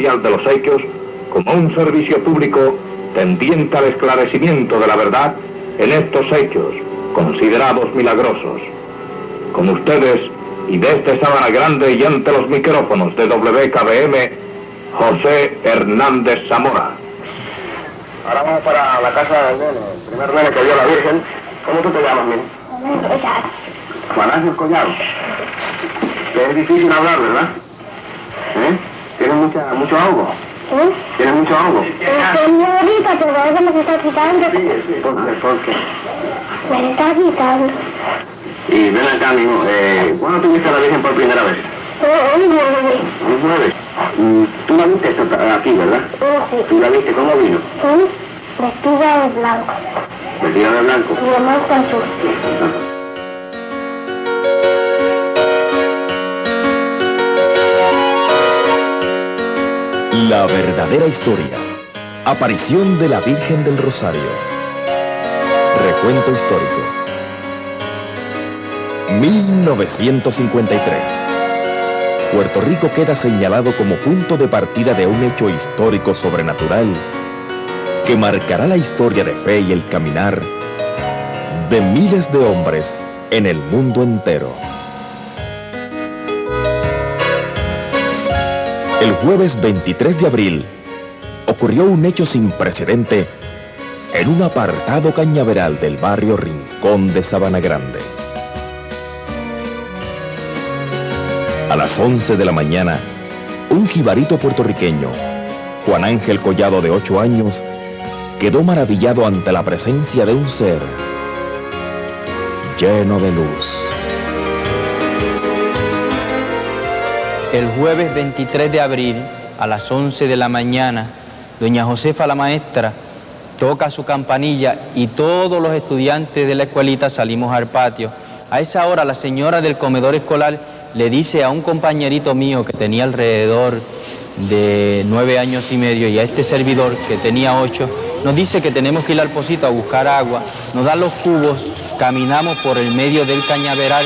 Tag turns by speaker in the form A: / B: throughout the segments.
A: de los hechos como un servicio público tendiente al esclarecimiento de la verdad en estos hechos considerados milagrosos. Con ustedes y desde Sabana Grande y ante los micrófonos de WKBM, José Hernández Zamora.
B: Ahora vamos para la casa del nene, el primer nene que vio a la Virgen. ¿Cómo tú te llamas, nene? Juan Ángel Collado. Que es difícil hablar, ¿verdad? ¿Tienes mucho ahogo?
C: ¿Sí?
B: ¿Tienes mucho ahogo?
C: Señorita, pero a veces me está quitando.
B: Sí. ¿Por qué?
C: Me está quitando.
B: Y ven acá, mijo, ¿cuándo tuviste a la Virgen por primera vez? Un jueves. Tú la viste aquí, ¿verdad?
C: Sí.
B: ¿Tú la viste? ¿Cómo vino?
C: Sí, vestida de blanco.
B: Vestida de blanco.
C: Y de manto azul.
D: La verdadera historia. Aparición de la Virgen del Rosario. Recuento histórico. 1953. Puerto Rico queda señalado como punto de partida de un hecho histórico sobrenatural que marcará la historia de fe y el caminar de miles de hombres en el mundo entero. El jueves 23 de abril ocurrió un hecho sin precedente en un apartado cañaveral del barrio Rincón de Sabana Grande. A las 11 de la mañana, un jibarito puertorriqueño, Juan Ángel Collado, de 8 años, quedó maravillado ante la presencia de un ser lleno de luz.
E: El jueves 23 de abril, a las 11 de la mañana, doña Josefa la maestra toca su campanilla y todos los estudiantes de la escuelita salimos al patio. A esa hora la señora del comedor escolar le dice a un compañerito mío que tenía alrededor de 9 años y medio y a este servidor que tenía 8, nos dice que tenemos que ir al pocito a buscar agua, nos dan los cubos, caminamos por el medio del cañaveral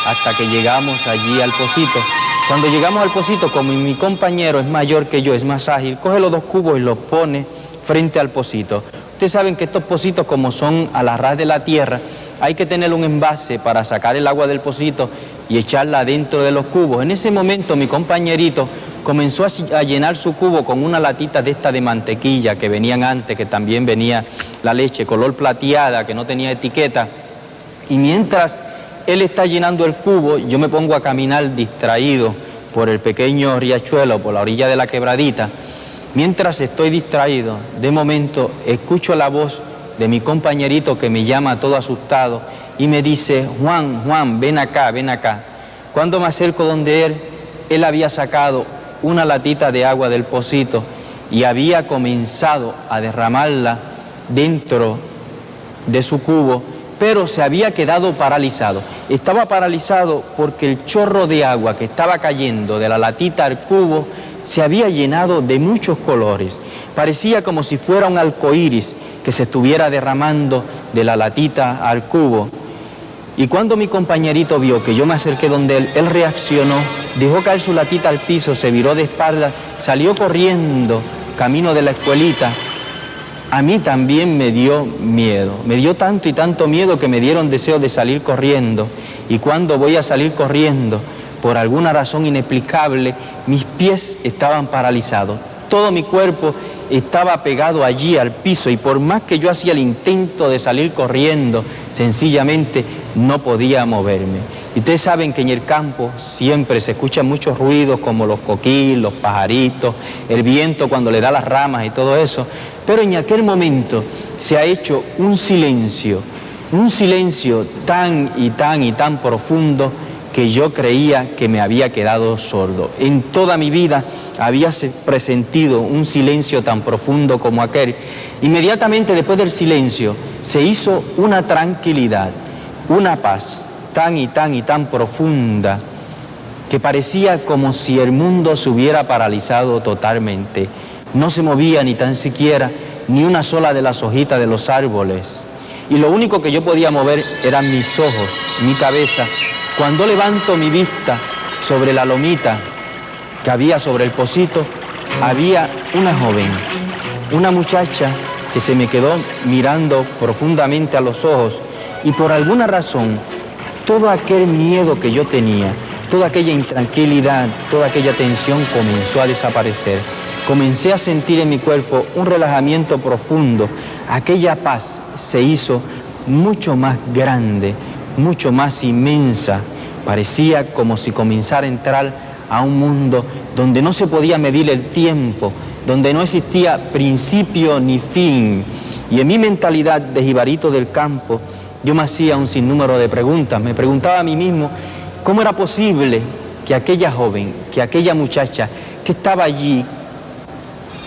E: hasta que llegamos allí al pocito. Cuando llegamos al pocito, como mi compañero es mayor que yo, es más ágil, coge los 2 cubos y los pone frente al pocito. Ustedes saben que estos pocitos, como son a la ras de la tierra, hay que tener un envase para sacar el agua del pocito y echarla dentro de los cubos. En ese momento mi compañerito comenzó a llenar su cubo con una latita de esta de mantequilla que venían antes, que también venía la leche color plateada, que no tenía etiqueta. Y mientras él está llenando el cubo, yo me pongo a caminar distraído por el pequeño riachuelo, por la orilla de la quebradita. Mientras estoy distraído, de momento escucho la voz de mi compañerito que me llama todo asustado y me dice: Juan, ven acá, ven acá. Cuando me acerco donde él había sacado una latita de agua del pocito y había comenzado a derramarla dentro de su cubo, pero se había quedado paralizado. Estaba paralizado porque el chorro de agua que estaba cayendo de la latita al cubo se había llenado de muchos colores. Parecía como si fuera un arcoíris que se estuviera derramando de la latita al cubo. Y cuando mi compañerito vio que yo me acerqué donde él reaccionó, dejó caer su latita al piso, se viró de espaldas, salió corriendo camino de la escuelita. A mí también me dio miedo, me dio tanto y tanto miedo que me dieron deseo de salir corriendo. Y cuando voy a salir corriendo, por alguna razón inexplicable, mis pies estaban paralizados. Todo mi cuerpo estaba pegado allí al piso y por más que yo hacía el intento de salir corriendo, sencillamente no podía moverme. Y ustedes saben que en el campo siempre se escuchan muchos ruidos como los coquís, los pajaritos, el viento cuando le da las ramas y todo eso. Pero en aquel momento se ha hecho un silencio tan y tan profundo que yo creía que me había quedado sordo. En toda mi vida había presentido un silencio tan profundo como aquel. Inmediatamente después del silencio se hizo una tranquilidad, una paz tan y tan profunda que parecía como si el mundo se hubiera paralizado totalmente. No se movía ni tan siquiera ni una sola de las hojitas de los árboles. Y lo único que yo podía mover eran mis ojos, mi cabeza. Cuando levanto mi vista sobre la lomita que había sobre el pocito, había una joven, una muchacha que se me quedó mirando profundamente a los ojos y por alguna razón todo aquel miedo que yo tenía, toda aquella intranquilidad, toda aquella tensión comenzó a desaparecer. Comencé a sentir en mi cuerpo un relajamiento profundo. Aquella paz se hizo mucho más grande, mucho más inmensa. Parecía como si comenzara a entrar a un mundo donde no se podía medir el tiempo, donde no existía principio ni fin. Y en mi mentalidad de jibarito del campo, yo me hacía un sinnúmero de preguntas. Me preguntaba a mí mismo cómo era posible que aquella joven, que aquella muchacha que estaba allí,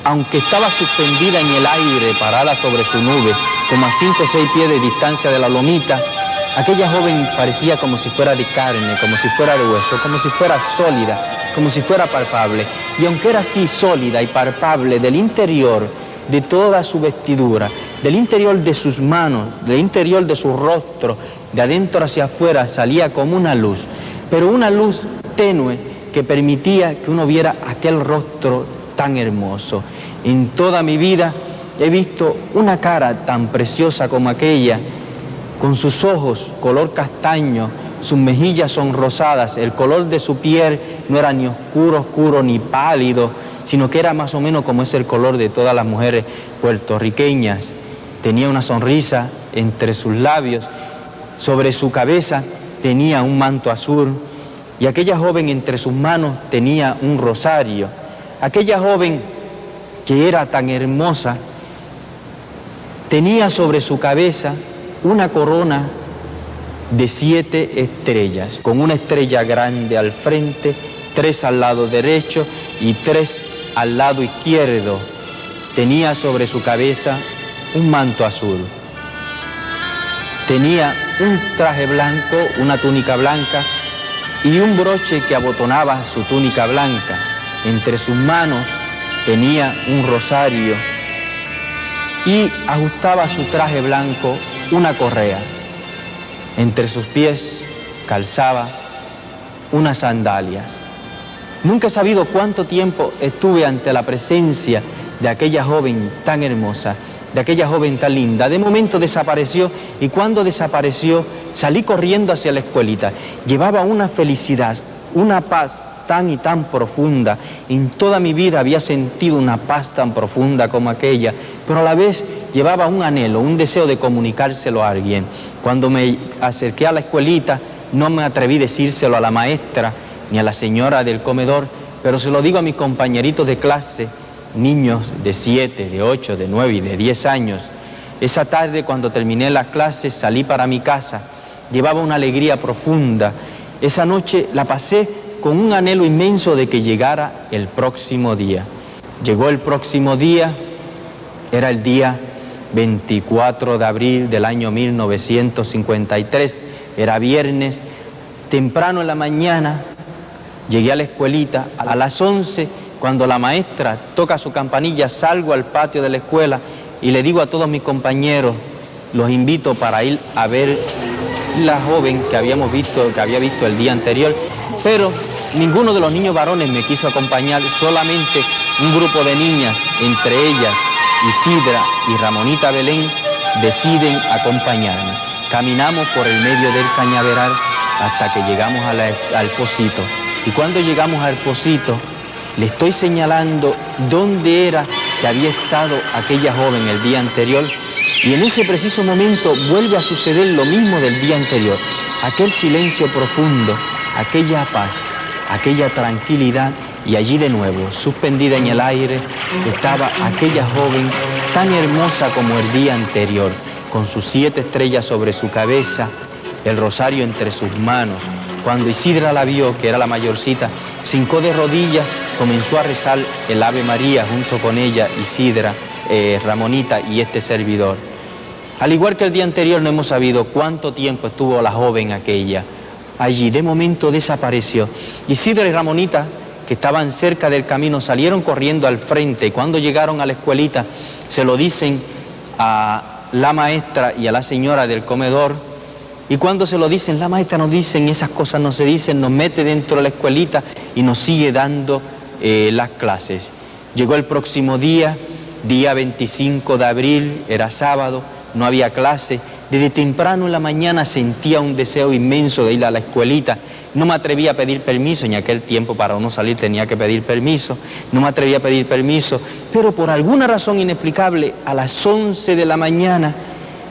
E: aunque estaba suspendida en el aire, parada sobre su nube, como a 5 o 6 pies de distancia de la lomita, aquella joven parecía como si fuera de carne, como si fuera de hueso, como si fuera sólida, como si fuera palpable. Y aunque era así sólida y palpable del interior de toda su vestidura, del interior de sus manos, del interior de su rostro, de adentro hacia afuera salía como una luz, pero una luz tenue que permitía que uno viera aquel rostro tan hermoso. En toda mi vida he visto una cara tan preciosa como aquella, con sus ojos color castaño, sus mejillas sonrosadas, el color de su piel no era ni oscuro ni pálido, sino que era más o menos como es el color de todas las mujeres puertorriqueñas. Tenía una sonrisa entre sus labios, sobre su cabeza tenía un manto azul y aquella joven entre sus manos tenía un rosario. Aquella joven que era tan hermosa tenía sobre su cabeza una corona de 7 estrellas, con una estrella grande al frente, 3 al lado derecho y 3 al lado izquierdo. Tenía sobre su cabeza un manto azul. Tenía un traje blanco, una túnica blanca y un broche que abotonaba su túnica blanca. Entre sus manos tenía un rosario y ajustaba su traje blanco una correa. Entre sus pies calzaba unas sandalias. Nunca he sabido cuánto tiempo estuve ante la presencia de aquella joven tan hermosa, de aquella joven tan linda. De momento desapareció y cuando desapareció salí corriendo hacia la escuelita. Llevaba una felicidad, una paz tan y tan profunda. En toda mi vida había sentido una paz tan profunda como aquella, pero a la vez llevaba un anhelo, un deseo de comunicárselo a alguien. Cuando me acerqué a la escuelita, no me atreví a decírselo a la maestra ni a la señora del comedor, pero se lo digo a mis compañeritos de clase, niños de 7, de 8, de 9 y de 10 años. Esa tarde, cuando terminé las clases, salí para mi casa. Llevaba una alegría profunda. Esa noche la pasé con un anhelo inmenso de que llegara el próximo día. Llegó el próximo día, era el día 24 de abril del año 1953, era viernes, temprano en la mañana, llegué a la escuelita, a las 11, cuando la maestra toca su campanilla, salgo al patio de la escuela y le digo a todos mis compañeros, los invito para ir a ver la joven que había visto el día anterior, pero ninguno de los niños varones me quiso acompañar, solamente un grupo de niñas, entre ellas Isidra y Ramonita Belén, deciden acompañarme. Caminamos por el medio del cañaveral hasta que llegamos al pocito. Y cuando llegamos al pocito, le estoy señalando dónde era que había estado aquella joven el día anterior, y en ese preciso momento vuelve a suceder lo mismo del día anterior. Aquel silencio profundo, aquella paz, aquella tranquilidad, y allí de nuevo, suspendida en el aire, estaba aquella joven tan hermosa como el día anterior, con sus 7 estrellas sobre su cabeza, el rosario entre sus manos. Cuando Isidra la vio, que era la mayorcita, se hincó de rodillas, comenzó a rezar el Ave María junto con ella, Isidra, Ramonita y este servidor. Al igual que el día anterior, no hemos sabido cuánto tiempo estuvo la joven aquella allí. De momento desapareció. Isidra y Ramonita, que estaban cerca del camino, salieron corriendo al frente, y cuando llegaron a la escuelita se lo dicen a la maestra y a la señora del comedor, y cuando se lo dicen, la maestra nos dice, esas cosas no se dicen, nos mete dentro de la escuelita y nos sigue dando las clases. Llegó el próximo día, día 25 de abril, era sábado, no había clase. Desde temprano en la mañana sentía un deseo inmenso de ir a la escuelita. No me atrevía a pedir permiso, en aquel tiempo para uno salir tenía que pedir permiso. No me atrevía a pedir permiso, pero por alguna razón inexplicable, a las 11 de la mañana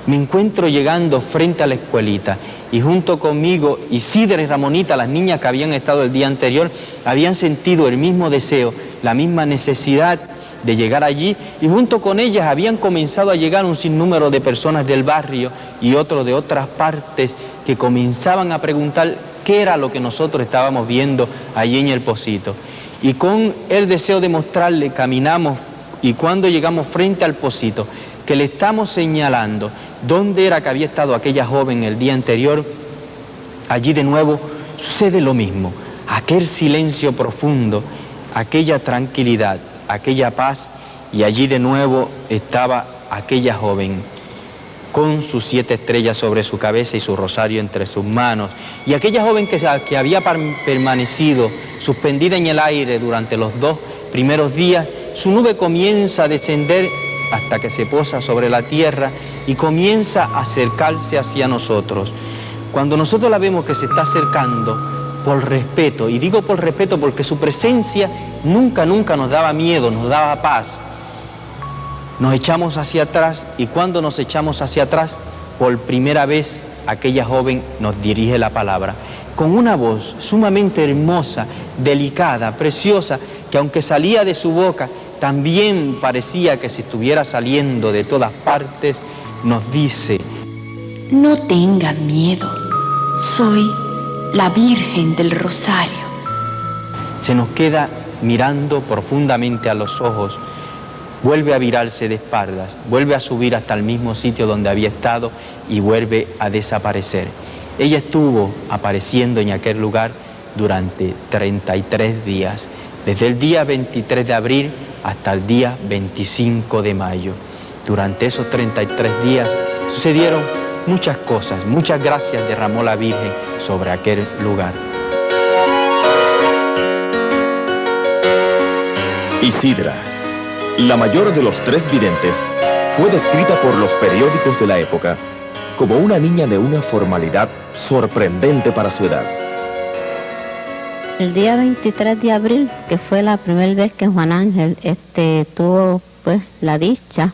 E: me encuentro llegando frente a la escuelita y junto conmigo Isidra y Ramonita, las niñas que habían estado el día anterior, habían sentido el mismo deseo, la misma necesidad de llegar allí, y junto con ellas habían comenzado a llegar un sinnúmero de personas del barrio y otros de otras partes que comenzaban a preguntar qué era lo que nosotros estábamos viendo allí en el pocito. Y con el deseo de mostrarle caminamos, y cuando llegamos frente al pocito, que le estamos señalando dónde era que había estado aquella joven el día anterior, allí de nuevo sucede lo mismo, aquel silencio profundo, aquella tranquilidad, aquella paz, y allí de nuevo estaba aquella joven con sus 7 estrellas sobre su cabeza y su rosario entre sus manos, y aquella joven que había permanecido suspendida en el aire durante los 2 primeros días, su nube comienza a descender hasta que se posa sobre la tierra y comienza a acercarse hacia nosotros. Cuando nosotros la vemos que se está acercando, por respeto, y digo por respeto porque su presencia nunca nos daba miedo, nos daba paz, nos echamos hacia atrás, y cuando nos echamos hacia atrás, por primera vez aquella joven nos dirige la palabra, con una voz sumamente hermosa, delicada, preciosa, que aunque salía de su boca, también parecía que si estuviera saliendo de todas partes, nos dice:
F: no tengan miedo, soy la Virgen del Rosario.
E: Se nos queda mirando profundamente a los ojos, vuelve a virarse de espaldas, vuelve a subir hasta el mismo sitio donde había estado y vuelve a desaparecer. Ella estuvo apareciendo en aquel lugar durante 33 días, desde el día 23 de abril hasta el día 25 de mayo. Durante esos 33 días sucedieron muchas cosas, muchas gracias derramó la Virgen sobre aquel lugar.
D: Isidra, la mayor de los 3 videntes, fue descrita por los periódicos de la época como una niña de una formalidad sorprendente para su edad.
G: El día 23 de abril, que fue la primera vez que Juan Ángel tuvo pues la dicha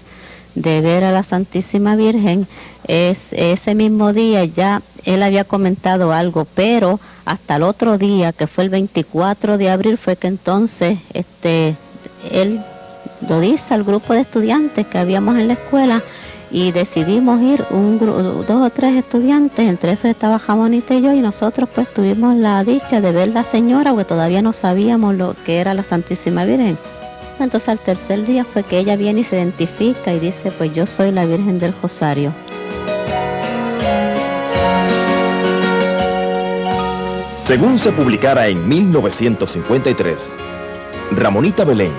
G: de ver a la Santísima Virgen, ese mismo día ya él había comentado algo, pero hasta el otro día, que fue el 24 de abril, fue que entonces él lo dice al grupo de estudiantes que habíamos en la escuela, y decidimos ir 2 o 3 estudiantes, entre esos estaba Jamonita y yo, y nosotros pues tuvimos la dicha de ver la señora, porque todavía no sabíamos lo que era la Santísima Virgen. Entonces al tercer día fue que ella viene y se identifica y dice: pues yo soy la Virgen del Rosario.
D: Según se publicara en 1953, Ramonita Belén,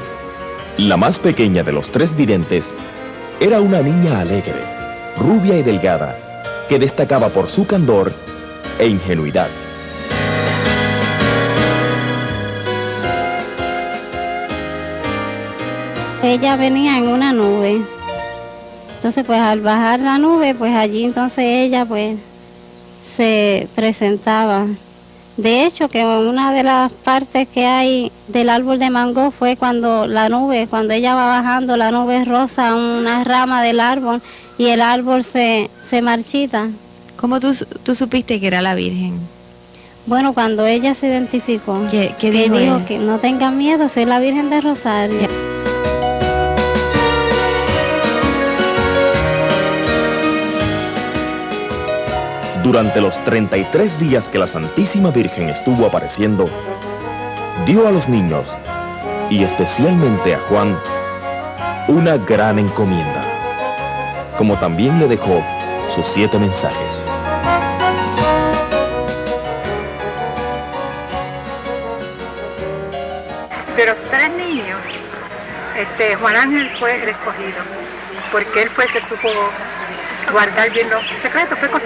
D: la más pequeña de los 3 videntes, era una niña alegre, rubia y delgada, que destacaba por su candor e ingenuidad.
C: Ella venía en una nube. Entonces pues al bajar la nube, pues allí entonces ella pues se presentaba. De hecho que una de las partes que hay del árbol de mango fue cuando la nube, cuando ella va bajando, la nube roza una rama del árbol y el árbol se marchita.
F: ¿Cómo tú supiste que era la Virgen?
C: Bueno, cuando ella se identificó,
F: ¿Qué
C: que
F: dijo
C: dijo
F: ella?
C: que no tengan miedo, soy la Virgen de Rosario.
D: Durante los 33 días que la Santísima Virgen estuvo apareciendo, dio a los niños, y especialmente a Juan, una gran encomienda, como también le dejó sus 7 mensajes.
H: De los 3 niños, Juan Ángel fue el escogido, porque él fue el que supo guardar bien los secretos, fue cosa